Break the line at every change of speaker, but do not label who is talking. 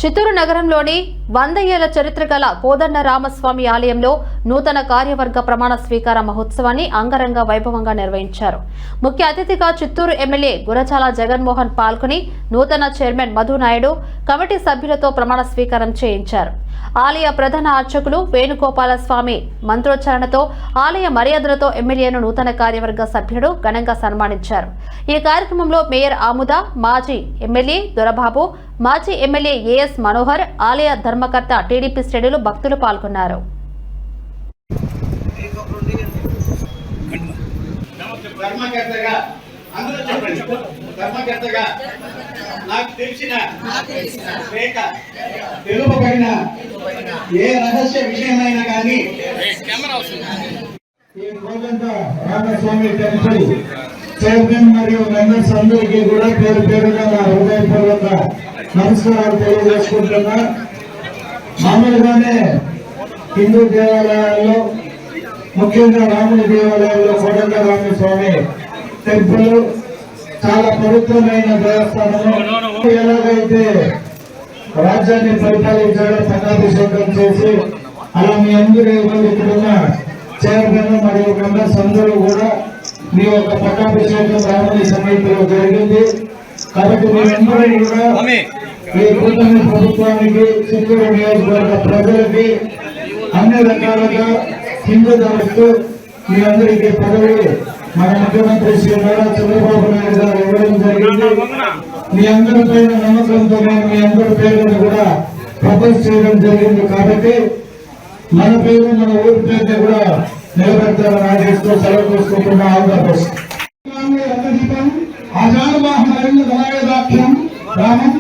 చిత్తూరు నగరంలోని 100 ఏళ్ల చరిత్ర గల కోదండరామస్వామి ఆలయంలో నూతన కార్యవర్గ ప్రమాణ స్వీకార మహోత్సవాన్ని అంగరంగ వైభవంగా నిర్వహించారు. ముఖ్య అతిథిగా చిత్తూరు ఎమ్మెల్యే గురజాల జగన్మోహన్ పాల్గొని నూతన చైర్మన్ మధు నాయుడు కమిటీ సభ్యులతో ప్రమాణ స్వీకారం చేయించారు. ఆలయ ప్రధాన అర్చకులు వేణుగోపాల స్వామి మంత్రోచ్చారణతో ఆలయ మర్యాదలతో ఎమ్మెల్యేను నూతన కార్యవర్గ సభ్యుడు ఘనంగా సన్మానించారు. ఈ కార్యక్రమంలో మేయర్ ఆముద, మాజీ ఎమ్మెల్యే దొరబాబు, మాజీ ఎమ్మెల్యే ఏఎస్ మనోహర్, ఆలయ ధర్మకర్త టీడీపీ శ్రేణులు, భక్తులు పాల్గొన్నారు.
నాకు తెలిసిన తెలుపబడిన ఏ రహస్య విషయమైనా కానీ ఈ కోదండ రామస్వామి టెంపుల్ చైర్మన్ మరియు మెంబర్స్ అందరికీ కూడా పేరు పేరుగా నా హృదయపూర్వక నమస్కారాలు తెలియజేసుకుంటున్నా. మామూలుగానే హిందూ దేవాలయాల్లో, ముఖ్యంగా రాముడి దేవాలయాల్లో కోదండ రామస్వామి టెంపుల్ చాలా పవిత్రమైన దేవస్థానము. ఎలాగైతే రాజ్యాన్ని పరిపాలించడం, పట్టాభిషేకం చేసి అలా మీ అందరూ ఇక్కడున్న చైర్మన్ మరియు మెంబర్స్ అందరూ కూడా మీ యొక్క పట్టాభిషేకం రాముడి సన్నిధిలో జరిగింది. కాబట్టి మీరందరూ కూడా ఈ కూటమి ప్రభుత్వానికి, చిత్తూరు నియోజకవర్గ ప్రజలకి అన్ని రకాలుగా హిందూ ధరిస్తూ మీ అందరికీ పదవి మన ముఖ్యమంత్రి శ్రీ నారా చంద్రబాబు నాయుడు గారు ఇవ్వడం జరిగింది. మీ అందరి పైన నమ్మకంతో నేను మీ అందరి పేరును కూడా ప్రపోజ్ చేయడం జరిగింది. కాబట్టి మన పేరు, మన ఊరి పేరుని కూడా నిలబెడతారని ఆశిస్తూ సెలవు తీసుకుంటున్న ఆంధ్రప్రదేశ్ ఆచార వాహన రామం